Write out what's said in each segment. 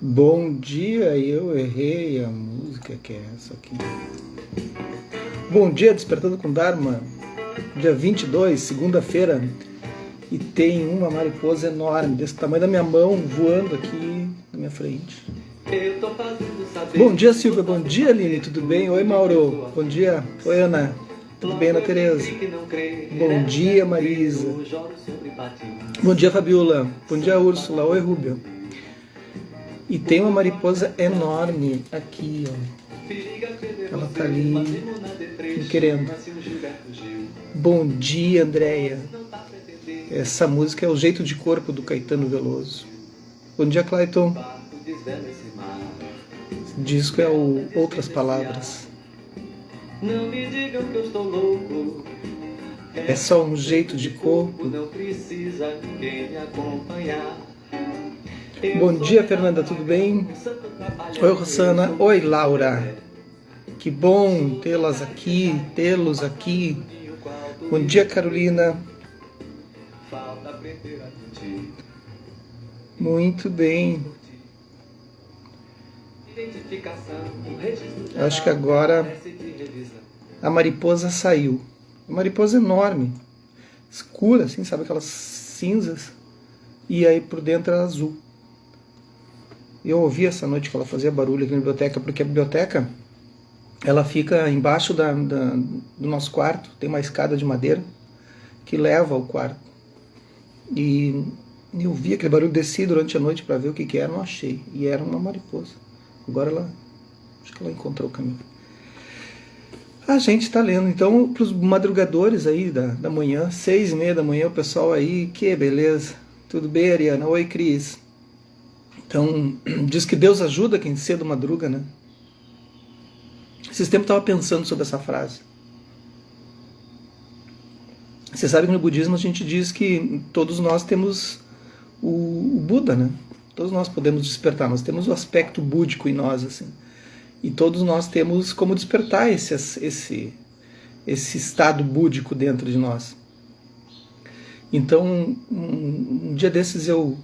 Bom dia, eu errei a música que é essa aqui. Bom dia, Despertando com Dharma, dia 22, segunda-feira, e tem uma mariposa enorme, desse tamanho da minha mão, voando aqui na minha frente. Bom dia, Silvia, bom dia, Aline, tudo bem? Oi, Mauro, bom dia. Oi, Ana, tudo bem, Ana Tereza? Bom dia, Marisa. Bom dia, Fabiola. Bom dia, Úrsula. Oi, Rúbio. E tem uma mariposa enorme aqui, ó. Ela tá ali me querendo. Bom dia, Andréia. Essa música é O Jeito de Corpo, do Caetano Veloso. Bom dia, Clayton. Esse disco é o Outras Palavras. Não me digam que eu estou louco. É só um jeito de corpo. Não precisa ninguém me acompanhar. Bom dia, Fernanda, tudo bem? Oi, Rosana. Oi, Laura. Que bom tê-los aqui. Bom dia, Carolina. Muito bem. Acho que agora a mariposa saiu. Uma mariposa enorme, escura, assim, sabe, aquelas cinzas, e aí por dentro era azul. Eu ouvi essa noite que ela fazia barulho aqui na biblioteca, porque a biblioteca ela fica embaixo do nosso quarto, tem uma escada de madeira que leva ao quarto. E eu vi aquele barulho, desci durante a noite para ver o que era, não achei. E era uma mariposa. Agora acho que ela encontrou o caminho. A gente está lendo, então, para os madrugadores aí da manhã, 6:30 da manhã, o pessoal aí, que beleza. Tudo bem, Ariana? Oi, Cris. Então, diz que Deus ajuda quem cedo madruga, né? Esses tempos eu estava pensando sobre essa frase. Você sabe que no budismo a gente diz que todos nós temos o Buda, né? Todos nós podemos despertar, nós temos o aspecto búdico em nós, assim. E todos nós temos como despertar esse estado búdico dentro de nós. Então, um dia desses eu,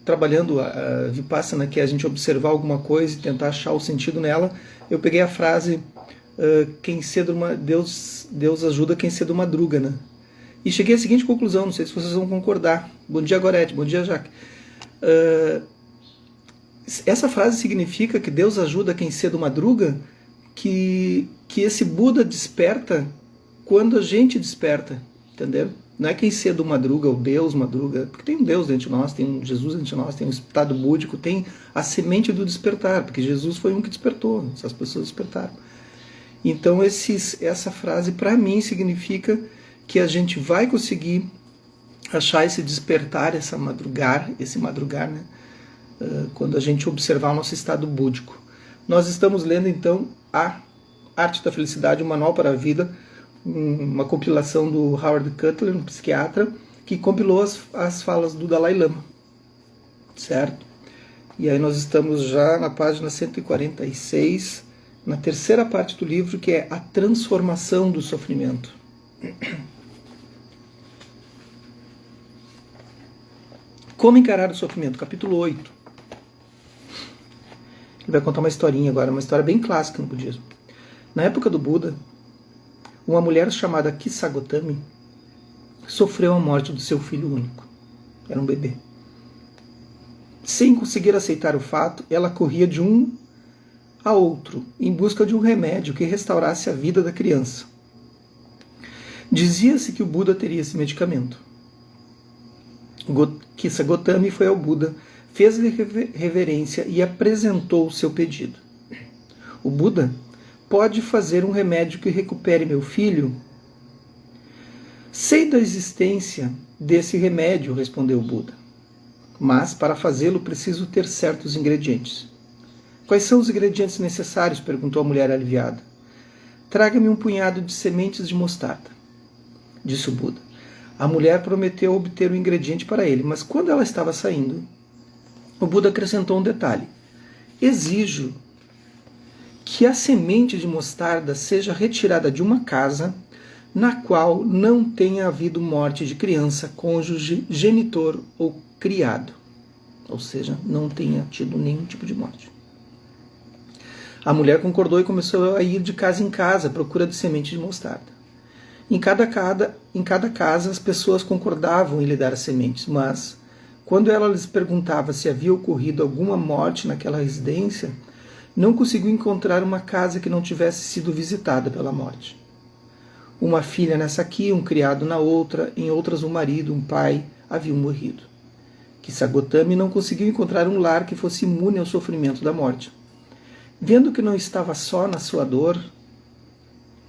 trabalhando a Vipassana, que é a gente observar alguma coisa e tentar achar o sentido nela, eu peguei a frase, Deus ajuda quem cedo madruga, né? E cheguei à seguinte conclusão, não sei se vocês vão concordar. Bom dia, Gorete, bom dia, Jaque. Essa frase significa que Deus ajuda quem cedo madruga, que esse Buda desperta quando a gente desperta, entendeu? Não é quem cedo madruga, ou Deus madruga, porque tem um Deus dentro de nós, tem um Jesus dentro de nós, tem um estado búdico, tem a semente do despertar, porque Jesus foi um que despertou, essas pessoas despertaram. Então essa frase para mim significa que a gente vai conseguir achar esse despertar, esse madrugar, né? Quando a gente observar o nosso estado búdico. Nós estamos lendo então A Arte da Felicidade, um manual para a vida, uma compilação do Howard Cutler, um psiquiatra, que compilou as falas do Dalai Lama, certo? E aí nós estamos já na página 146, na terceira parte do livro, que é a transformação do sofrimento. Como encarar o sofrimento, capítulo 8. Ele vai contar uma historinha agora, uma história bem clássica no budismo. Na época do Buda, uma mulher chamada Kisagotami sofreu a morte do seu filho único. Era um bebê. Sem conseguir aceitar o fato, ela corria de um a outro, em busca de um remédio que restaurasse a vida da criança. Dizia-se que o Buda teria esse medicamento. Kisagotami foi ao Buda, fez-lhe reverência e apresentou o seu pedido. O Buda pode fazer um remédio que recupere meu filho? Sei da existência desse remédio, respondeu o Buda. Mas para fazê-lo preciso ter certos ingredientes. Quais são os ingredientes necessários? Perguntou a mulher aliviada. Traga-me um punhado de sementes de mostarda, disse o Buda. A mulher prometeu obter o ingrediente para ele, mas quando ela estava saindo, o Buda acrescentou um detalhe. Exijo que a semente de mostarda seja retirada de uma casa na qual não tenha havido morte de criança, cônjuge, genitor ou criado, ou seja, não tenha tido nenhum tipo de morte. A mulher concordou e começou a ir de casa em casa à procura de semente de mostarda. Em cada casa as pessoas concordavam em lhe dar as sementes, mas quando ela lhes perguntava se havia ocorrido alguma morte naquela residência, não conseguiu encontrar uma casa que não tivesse sido visitada pela morte. Uma filha nessa aqui, um criado na outra, em outras um marido, um pai haviam morrido. Kissa Gotami não conseguiu encontrar um lar que fosse imune ao sofrimento da morte. Vendo que não estava só na sua dor,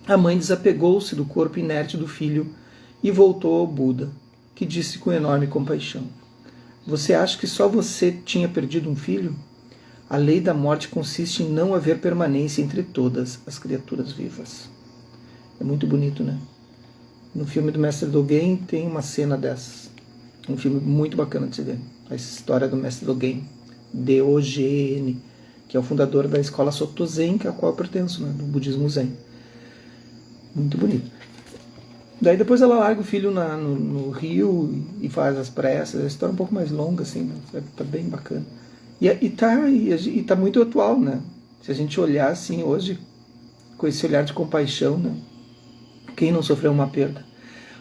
a mãe desapegou-se do corpo inerte do filho e voltou ao Buda, que disse com enorme compaixão: Você acha que só você tinha perdido um filho? A lei da morte consiste em não haver permanência entre todas as criaturas vivas. É muito bonito, né? No filme do Mestre Dogen tem uma cena dessas. Um filme muito bacana de se ver. A história do Mestre Dogen, D-O-G-N, que é o fundador da escola Soto Zen, a qual eu pertenço, né? Do budismo Zen. Muito bonito. Daí depois ela larga o filho no rio e faz as preces. A história é um pouco mais longa, assim, né? Tá bem bacana. E tá muito atual, né? Se a gente olhar assim hoje, com esse olhar de compaixão, né? Quem não sofreu uma perda?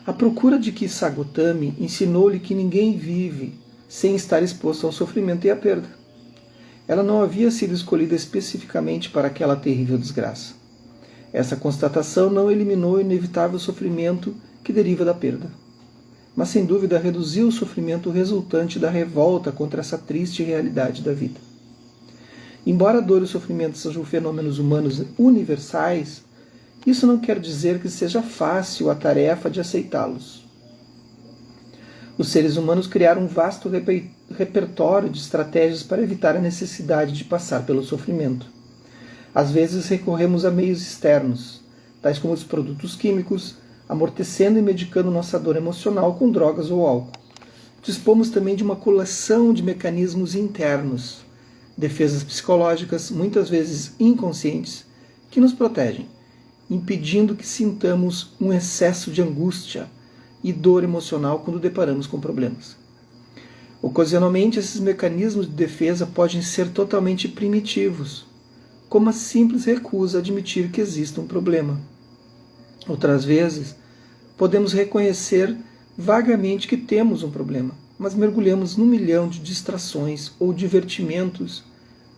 A procura de Kissa Gotami ensinou-lhe que ninguém vive sem estar exposto ao sofrimento e à perda. Ela não havia sido escolhida especificamente para aquela terrível desgraça. Essa constatação não eliminou o inevitável sofrimento que deriva da perda, mas sem dúvida reduziu o sofrimento resultante da revolta contra essa triste realidade da vida. Embora a dor e o sofrimento sejam fenômenos humanos universais, isso não quer dizer que seja fácil a tarefa de aceitá-los. Os seres humanos criaram um vasto repertório de estratégias para evitar a necessidade de passar pelo sofrimento. Às vezes recorremos a meios externos, tais como os produtos químicos, amortecendo e medicando nossa dor emocional com drogas ou álcool. Dispomos também de uma coleção de mecanismos internos, defesas psicológicas, muitas vezes inconscientes, que nos protegem, impedindo que sintamos um excesso de angústia e dor emocional quando deparamos com problemas. Ocasionalmente, esses mecanismos de defesa podem ser totalmente primitivos, como a simples recusa a admitir que exista um problema. Outras vezes, podemos reconhecer vagamente que temos um problema, mas mergulhamos num milhão de distrações ou divertimentos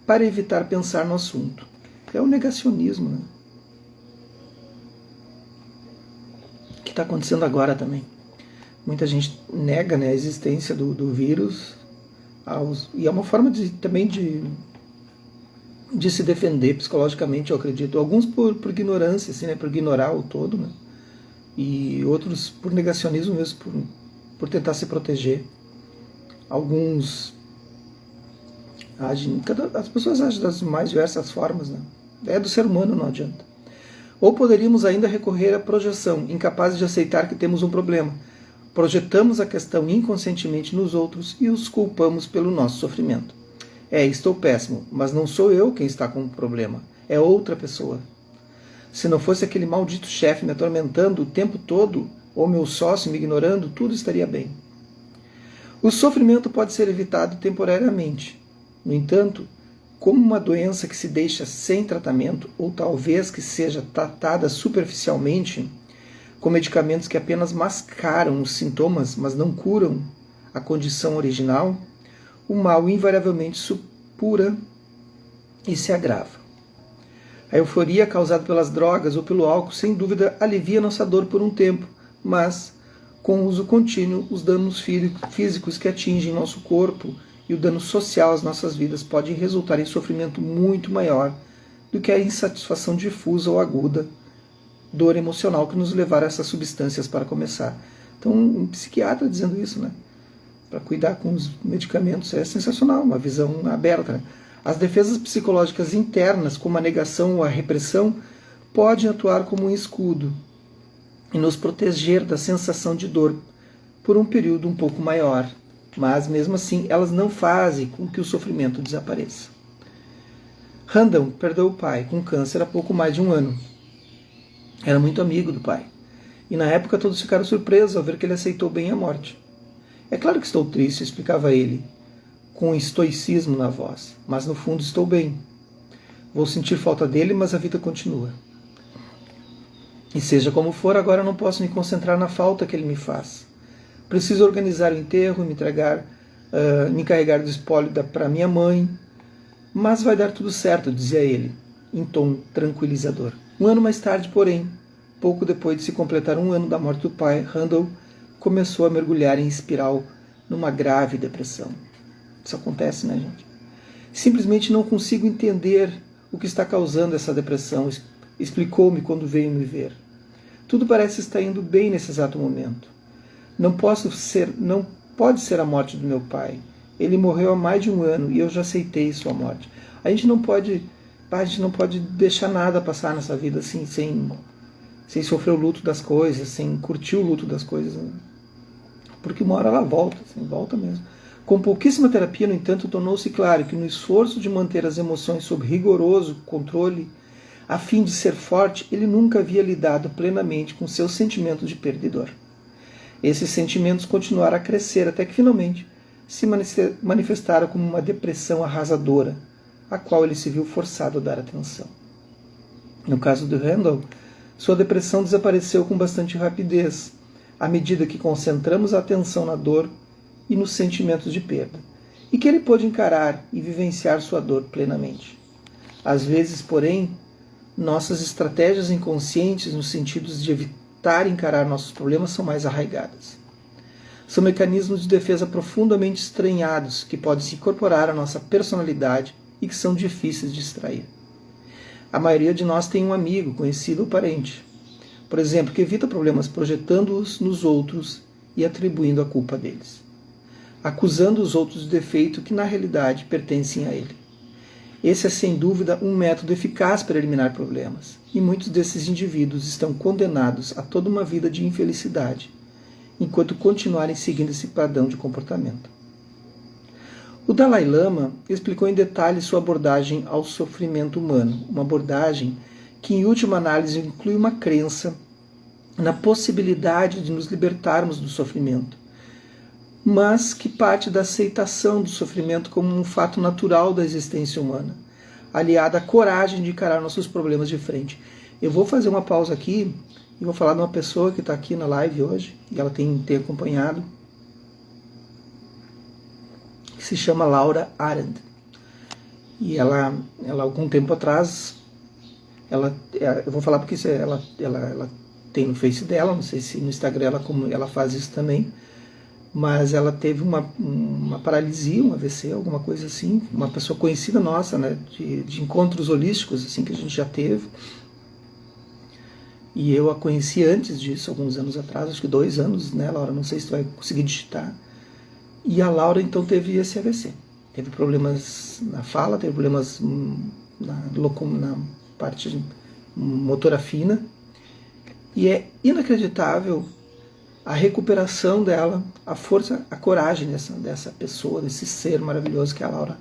para evitar pensar no assunto. É o negacionismo, né? Que está acontecendo agora também. Muita gente nega, né, a existência do vírus, e é uma forma também de se defender psicologicamente, eu acredito. Alguns por ignorância, assim, né, por ignorar o todo, né, e outros por negacionismo mesmo, por tentar se proteger. Alguns agem, as pessoas agem das mais diversas formas, né? É do ser humano, não adianta. Ou poderíamos ainda recorrer à projeção, incapazes de aceitar que temos um problema. Projetamos a questão inconscientemente nos outros e os culpamos pelo nosso sofrimento. Estou péssimo, mas não sou eu quem está com o problema, é outra pessoa. Se não fosse aquele maldito chefe me atormentando o tempo todo, ou meu sócio me ignorando, tudo estaria bem. O sofrimento pode ser evitado temporariamente. No entanto, como uma doença que se deixa sem tratamento, ou talvez que seja tratada superficialmente, com medicamentos que apenas mascaram os sintomas, mas não curam a condição original, o mal invariavelmente supura e se agrava. A euforia causada pelas drogas ou pelo álcool, sem dúvida, alivia nossa dor por um tempo, mas, com o uso contínuo, os danos físicos que atingem nosso corpo e o dano social às nossas vidas podem resultar em sofrimento muito maior do que a insatisfação difusa ou aguda, dor emocional que nos levará a essas substâncias para começar. Então, um psiquiatra dizendo isso, né? Para cuidar com os medicamentos é sensacional, uma visão aberta, né? As defesas psicológicas internas, como a negação ou a repressão, podem atuar como um escudo e nos proteger da sensação de dor por um período um pouco maior, mas mesmo assim elas não fazem com que o sofrimento desapareça. Randall perdeu o pai com câncer há pouco mais de um ano. Era muito amigo do pai, e na época todos ficaram surpresos ao ver que ele aceitou bem a morte. É claro que estou triste, explicava ele, com estoicismo na voz, mas no fundo estou bem. Vou sentir falta dele, mas a vida continua. E seja como for, agora não posso me concentrar na falta que ele me faz. Preciso organizar o enterro, me encarregar do espólio para minha mãe. Mas vai dar tudo certo, dizia ele, em tom tranquilizador. Um ano mais tarde, porém, pouco depois de se completar um ano da morte do pai, Randall começou a mergulhar em espiral numa grave depressão. Isso acontece, né, gente? Simplesmente não consigo entender o que está causando essa depressão, explicou-me quando veio me ver. Tudo parece estar indo bem nesse exato momento. Não pode ser a morte do meu pai. Ele morreu há mais de um ano e eu já aceitei sua morte. A gente não pode deixar nada passar nessa vida assim, sem sofrer o luto das coisas, sem curtir o luto das coisas. Né? Porque uma hora ela volta, assim, volta mesmo. Com pouquíssima terapia, no entanto, tornou-se claro que no esforço de manter as emoções sob rigoroso controle, a fim de ser forte, ele nunca havia lidado plenamente com seus sentimentos de perdedor. Esses sentimentos continuaram a crescer até que finalmente se manifestaram como uma depressão arrasadora, a qual ele se viu forçado a dar atenção. No caso de Randall, sua depressão desapareceu com bastante rapidez, à medida que concentramos a atenção na dor e nos sentimentos de perda, e que ele pôde encarar e vivenciar sua dor plenamente. Às vezes, porém, nossas estratégias inconscientes no sentido de evitar encarar nossos problemas são mais arraigadas. São mecanismos de defesa profundamente estranhados que podem se incorporar à nossa personalidade e que são difíceis de extrair. A maioria de nós tem um amigo, conhecido ou parente, por exemplo, que evita problemas projetando-os nos outros e atribuindo a culpa deles, acusando os outros de defeito que na realidade pertencem a ele. Esse é sem dúvida um método eficaz para eliminar problemas, e muitos desses indivíduos estão condenados a toda uma vida de infelicidade, enquanto continuarem seguindo esse padrão de comportamento. O Dalai Lama explicou em detalhe sua abordagem ao sofrimento humano, uma abordagem que, em última análise, inclui uma crença na possibilidade de nos libertarmos do sofrimento, mas que parte da aceitação do sofrimento como um fato natural da existência humana, aliada à coragem de encarar nossos problemas de frente. Eu vou fazer uma pausa aqui e vou falar de uma pessoa que está aqui na live hoje, e ela tem acompanhado, que se chama Laura Arendt. E ela algum tempo atrás, eu vou falar porque ela tem no Face dela, não sei se no Instagram ela faz isso também, mas ela teve uma paralisia, um AVC, alguma coisa assim, uma pessoa conhecida nossa, né, de encontros holísticos assim, que a gente já teve. E eu a conheci antes disso, alguns anos atrás, acho que 2 anos, né, Laura? Não sei se tu vai conseguir digitar. E a Laura, então, teve esse AVC. Teve problemas na fala, teve problemas na parte motora fina. E é inacreditável a recuperação dela, a força, a coragem dessa pessoa, desse ser maravilhoso que é a Laura.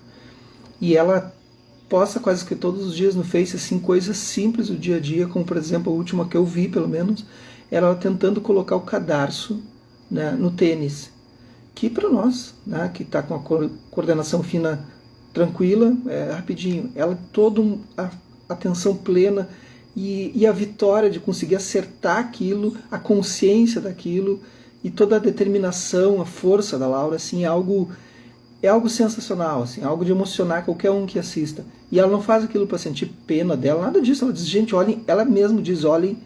E ela posta quase que todos os dias no Face assim, coisas simples do dia a dia, como por exemplo a última que eu vi, pelo menos, era ela tentando colocar o cadarço, né, no tênis, que para nós, né, que está com a coordenação fina tranquila, rapidinho, ela toda a atenção plena e a vitória de conseguir acertar aquilo, a consciência daquilo e toda a determinação, a força da Laura, assim, é algo sensacional, assim, algo de emocionar qualquer um que assista. E ela não faz aquilo para sentir pena dela, nada disso. Ela diz, gente, olhem, ela mesmo diz, olhem,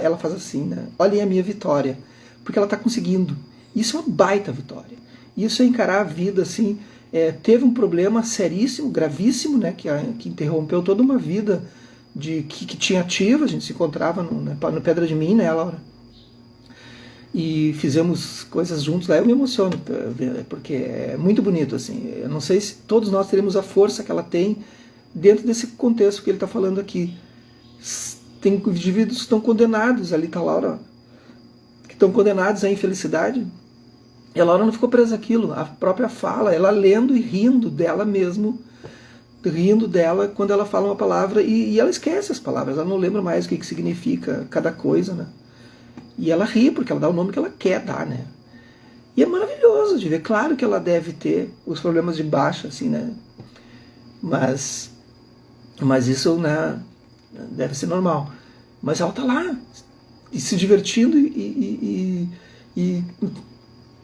ela faz assim, né? Olhem a minha vitória, porque ela está conseguindo. Isso é uma baita vitória. Isso é encarar a vida assim. Teve um problema seríssimo, gravíssimo, né? Que interrompeu toda uma vida que tinha ativa. A gente se encontrava no Pedra de Mim, né, Laura? E fizemos coisas juntos lá. Eu me emociono, porque é muito bonito, assim. Eu não sei se todos nós teremos a força que ela tem dentro desse contexto que ele está falando aqui. Tem indivíduos que estão condenados, ali está a Laura, que estão condenados à infelicidade. E a Laura não ficou presa àquilo, a própria fala, ela lendo e rindo dela mesmo, rindo dela quando ela fala uma palavra, e ela esquece as palavras, ela não lembra mais o que significa cada coisa, né? E ela ri, porque ela dá o nome que ela quer dar, né? E é maravilhoso de ver. Claro que ela deve ter os problemas de baixa, assim, né? Mas isso, né, deve ser normal. Mas ela tá lá, e se divertindo e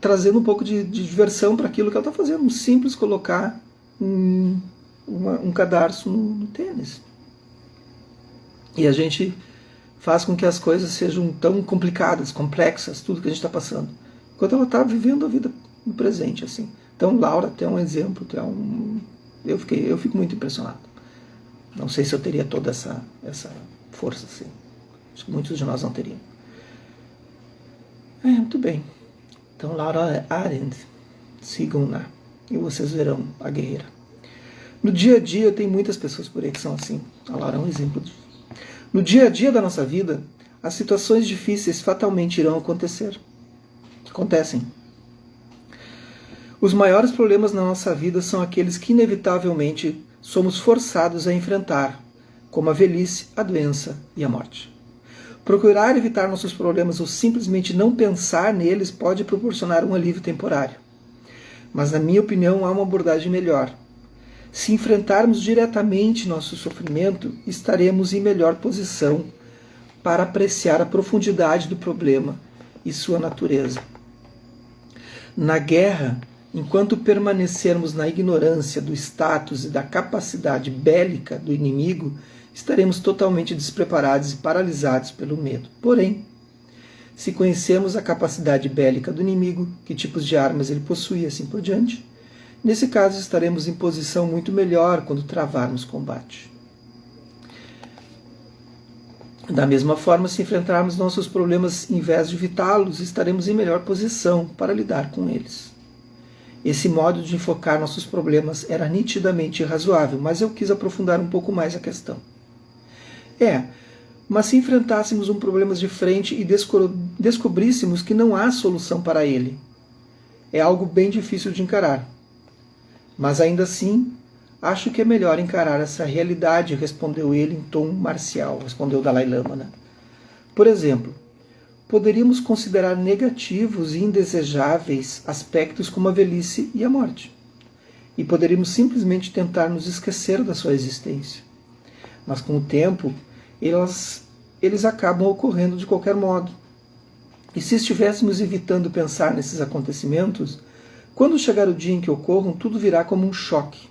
trazendo um pouco de diversão para aquilo que ela está fazendo. Um simples colocar um cadarço no tênis. E a gente faz com que as coisas sejam tão complicadas, complexas, tudo que a gente está passando, enquanto ela está vivendo a vida no presente, assim. Então, Laura, tem um exemplo, eu fico muito impressionado. Não sei se eu teria toda essa força, assim. Acho que muitos de nós não teriam. Muito bem. Então, Laura Arendt, sigam-na e vocês verão a guerreira. No dia a dia, tem muitas pessoas por aí que são assim. A Laura é um exemplo disso. No dia a dia da nossa vida, as situações difíceis fatalmente irão acontecer. Acontecem. Os maiores problemas na nossa vida são aqueles que inevitavelmente somos forçados a enfrentar, como a velhice, a doença e a morte. Procurar evitar nossos problemas ou simplesmente não pensar neles pode proporcionar um alívio temporário. Mas, na minha opinião, há uma abordagem melhor. Se enfrentarmos diretamente nosso sofrimento, estaremos em melhor posição para apreciar a profundidade do problema e sua natureza. Na guerra, enquanto permanecermos na ignorância do status e da capacidade bélica do inimigo, estaremos totalmente despreparados e paralisados pelo medo. Porém, se conhecermos a capacidade bélica do inimigo, que tipos de armas ele possui e assim por diante, nesse caso estaremos em posição muito melhor quando travarmos combate. Da mesma forma, se enfrentarmos nossos problemas em vez de evitá-los, estaremos em melhor posição para lidar com eles. Esse modo de enfocar nossos problemas era nitidamente irrazoável, mas eu quis aprofundar um pouco mais a questão. Mas se enfrentássemos um problema de frente e descobríssemos que não há solução para ele, é algo bem difícil de encarar. Mas ainda assim, acho que é melhor encarar essa realidade, respondeu ele em tom marcial, respondeu o Dalai Lama, né? Por exemplo, poderíamos considerar negativos e indesejáveis aspectos como a velhice e a morte. E poderíamos simplesmente tentar nos esquecer da sua existência. Mas com o tempo, eles acabam ocorrendo de qualquer modo. E se estivéssemos evitando pensar nesses acontecimentos, quando chegar o dia em que ocorram, tudo virá como um choque,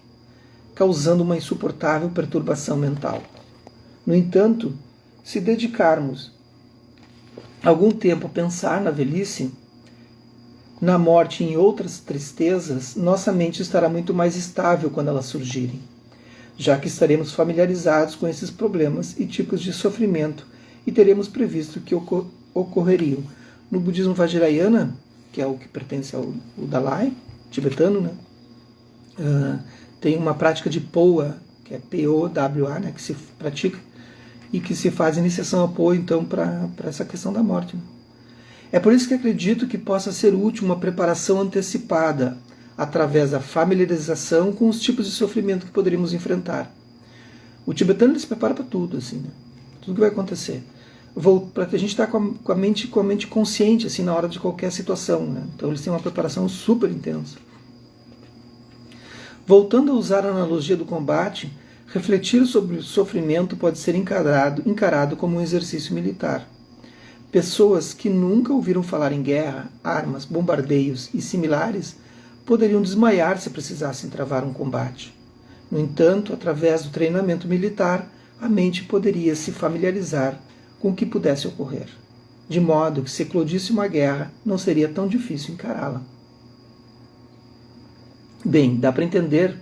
causando uma insuportável perturbação mental. No entanto, se dedicarmos algum tempo a pensar na velhice, na morte e em outras tristezas, nossa mente estará muito mais estável quando elas surgirem, já que estaremos familiarizados com esses problemas e tipos de sofrimento e teremos previsto que ocorreriam. No budismo Vajrayana, que é o que pertence ao Dalai tibetano, né, tem uma prática de POA, que é P-O-W-A, né, que se pratica e que se faz iniciação a POA, então, para essa questão da morte. Né? É por isso que acredito que possa ser útil uma preparação antecipada através da familiarização com os tipos de sofrimento que poderíamos enfrentar. O tibetano ele se prepara para tudo, assim, né? Tudo que vai acontecer. Para que a gente está com a mente consciente assim, na hora de qualquer situação. Né? Então eles têm uma preparação super intensa. Voltando a usar a analogia do combate, refletir sobre o sofrimento pode ser encarado como um exercício militar. Pessoas que nunca ouviram falar em guerra, armas, bombardeios e similares poderiam desmaiar se precisassem travar um combate. No entanto, através do treinamento militar, a mente poderia se familiarizar com o que pudesse ocorrer, de modo que se eclodisse uma guerra, não seria tão difícil encará-la. Bem, dá para entender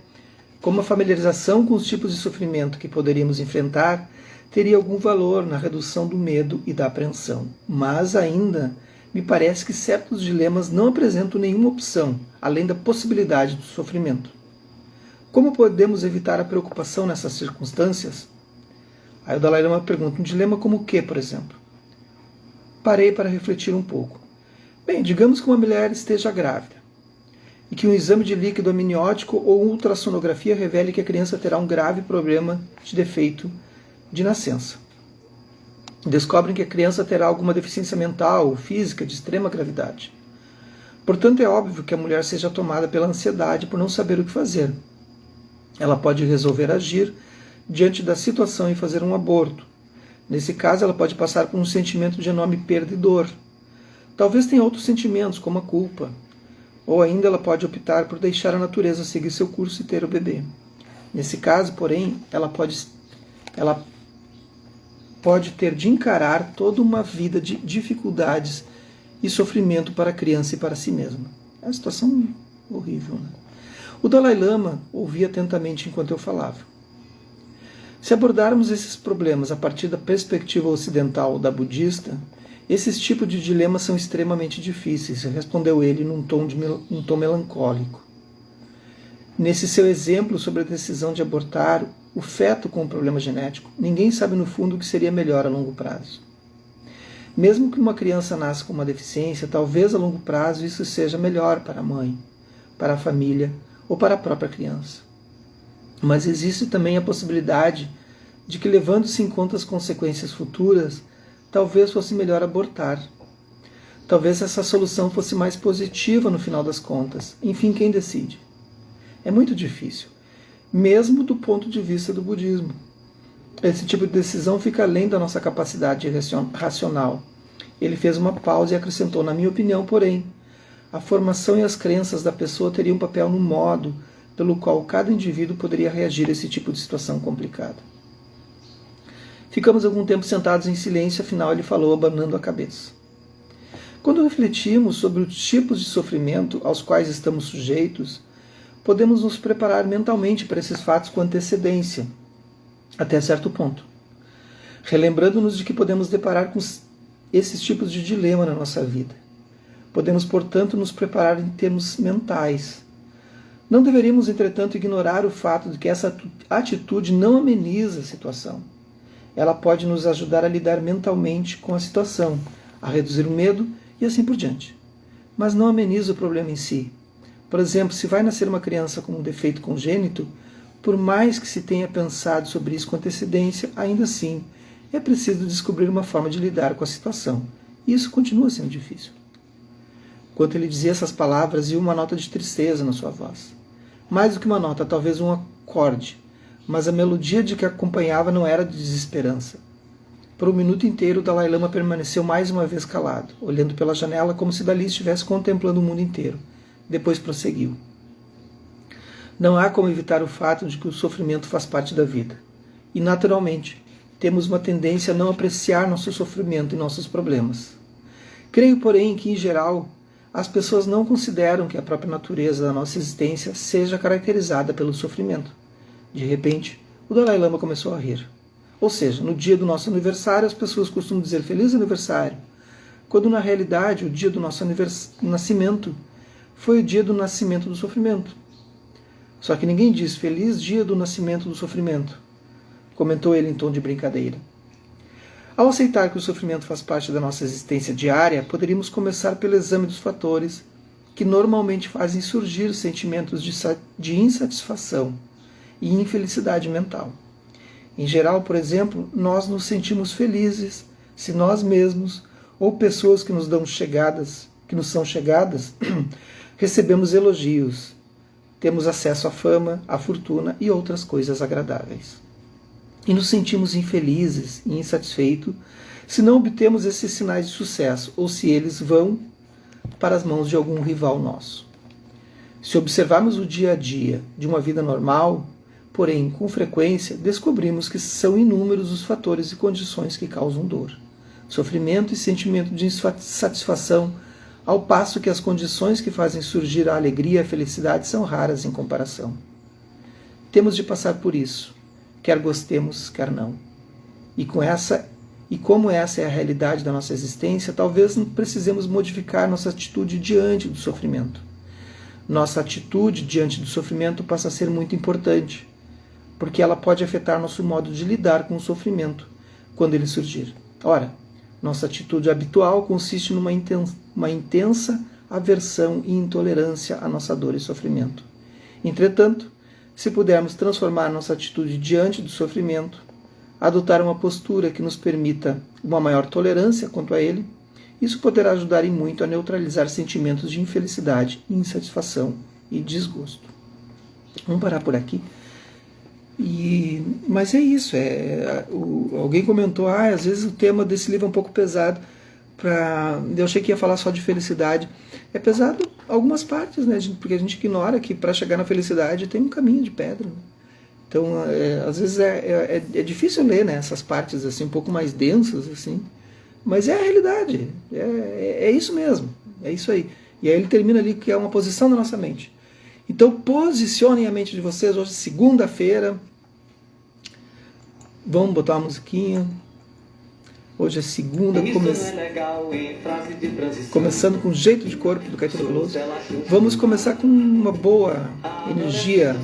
como a familiarização com os tipos de sofrimento que poderíamos enfrentar teria algum valor na redução do medo e da apreensão. Mas ainda me parece que certos dilemas não apresentam nenhuma opção, além da possibilidade do sofrimento. Como podemos evitar a preocupação nessas circunstâncias? Aí o Dalai Lama pergunta, um dilema como o que, por exemplo? Parei para refletir um pouco. Bem, digamos que uma mulher esteja grávida e que um exame de líquido amniótico ou ultrassonografia revele que a criança terá um grave problema de defeito de nascença. Descobrem que a criança terá alguma deficiência mental ou física de extrema gravidade. Portanto, é óbvio que a mulher seja tomada pela ansiedade por não saber o que fazer. Ela pode resolver agir diante da situação e fazer um aborto. Nesse caso, ela pode passar por um sentimento de enorme perda e dor. Talvez tenha outros sentimentos, como a culpa. Ou ainda ela pode optar por deixar a natureza seguir seu curso e ter o bebê. Nesse caso, porém, ela pode ter de encarar toda uma vida de dificuldades e sofrimento para a criança e para si mesma. É uma situação horrível, né? O Dalai Lama ouvia atentamente enquanto eu falava. Se abordarmos esses problemas a partir da perspectiva ocidental da budista, esses tipos de dilemas são extremamente difíceis, respondeu ele num tom melancólico. Nesse seu exemplo sobre a decisão de abortar o feto com um problema genético, ninguém sabe no fundo o que seria melhor a longo prazo. Mesmo que uma criança nasça com uma deficiência, talvez a longo prazo isso seja melhor para a mãe, para a família ou para a própria criança. Mas existe também a possibilidade de que, levando-se em conta as consequências futuras, talvez fosse melhor abortar. Talvez essa solução fosse mais positiva no final das contas. Enfim, quem decide? É muito difícil, mesmo do ponto de vista do budismo. Esse tipo de decisão fica além da nossa capacidade racional. Ele fez uma pausa e acrescentou: na minha opinião, porém, a formação e as crenças da pessoa teriam um papel no modo pelo qual cada indivíduo poderia reagir a esse tipo de situação complicada. Ficamos algum tempo sentados em silêncio, afinal ele falou, abanando a cabeça. Quando refletimos sobre os tipos de sofrimento aos quais estamos sujeitos, podemos nos preparar mentalmente para esses fatos com antecedência, até certo ponto, relembrando-nos de que podemos deparar com esses tipos de dilema na nossa vida. Podemos, portanto, nos preparar em termos mentais. Não deveríamos, entretanto, ignorar o fato de que essa atitude não ameniza a situação. Ela pode nos ajudar a lidar mentalmente com a situação, a reduzir o medo e assim por diante. Mas não ameniza o problema em si. Por exemplo, se vai nascer uma criança com um defeito congênito, por mais que se tenha pensado sobre isso com antecedência, ainda assim é preciso descobrir uma forma de lidar com a situação. E isso continua sendo difícil. Enquanto ele dizia essas palavras, e uma nota de tristeza na sua voz. Mais do que uma nota, talvez um acorde, mas a melodia de que acompanhava não era de desesperança. Por um minuto inteiro, o Dalai Lama permaneceu mais uma vez calado, olhando pela janela como se dali estivesse contemplando o mundo inteiro. Depois prosseguiu. Não há como evitar o fato de que o sofrimento faz parte da vida. E, naturalmente, temos uma tendência a não apreciar nosso sofrimento e nossos problemas. Creio, porém, que, em geral, as pessoas não consideram que a própria natureza da nossa existência seja caracterizada pelo sofrimento. De repente, o Dalai Lama começou a rir. Ou seja, no dia do nosso aniversário, as pessoas costumam dizer Feliz Aniversário, quando na realidade o dia do nosso nascimento foi o dia do nascimento do sofrimento. Só que ninguém diz Feliz Dia do Nascimento do Sofrimento, comentou ele em tom de brincadeira. Ao aceitar que o sofrimento faz parte da nossa existência diária, poderíamos começar pelo exame dos fatores que normalmente fazem surgir sentimentos de insatisfação e infelicidade mental. Em geral, por exemplo, nós nos sentimos felizes se nós mesmos ou pessoas que nos são chegadas recebemos elogios, temos acesso à fama, à fortuna e outras coisas agradáveis. E nos sentimos infelizes e insatisfeitos se não obtemos esses sinais de sucesso ou se eles vão para as mãos de algum rival nosso. Se observarmos o dia a dia de uma vida normal, porém com frequência, descobrimos que são inúmeros os fatores e condições que causam dor, sofrimento e sentimento de insatisfação, ao passo que as condições que fazem surgir a alegria e a felicidade são raras em comparação. Temos de passar por isso, quer gostemos, quer não. E como essa é a realidade da nossa existência, talvez precisemos modificar nossa atitude diante do sofrimento. Nossa atitude diante do sofrimento passa a ser muito importante, porque ela pode afetar nosso modo de lidar com o sofrimento quando ele surgir. Ora, nossa atitude habitual consiste numa intensa aversão e intolerância à nossa dor e sofrimento. Entretanto, se pudermos transformar nossa atitude diante do sofrimento, adotar uma postura que nos permita uma maior tolerância quanto a ele Isso poderá ajudar em muito a neutralizar sentimentos de infelicidade, insatisfação e desgosto. Vamos parar por aqui. Mas é isso. Alguém comentou, às vezes o tema desse livro é um pouco pesado. Eu achei que ia falar só de felicidade. É pesado algumas partes, né? Porque a gente ignora que para chegar na felicidade tem um caminho de pedra. Né? Então, às vezes é difícil ler, né, essas partes assim, um pouco mais densas, assim, mas é a realidade, é isso mesmo, é isso aí. E aí ele termina ali que é uma posição da nossa mente. Então, posicionem a mente de vocês hoje, segunda-feira. Vamos botar uma musiquinha. Hoje é segunda, começando com Jeito de Corpo, do Caetano Veloso. Vamos começar com uma boa energia,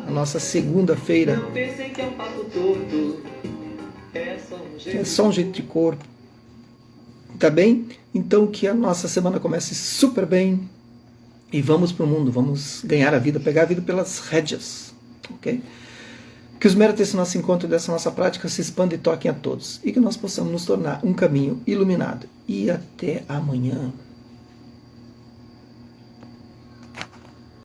a nossa segunda-feira. É só um jeito de corpo. Tá bem? Então que a nossa semana comece super bem. E vamos para o mundo, vamos ganhar a vida, pegar a vida pelas rédeas. Ok? Que os méritos desse nosso encontro e dessa nossa prática se expandam e toquem a todos. E que nós possamos nos tornar um caminho iluminado. E até amanhã.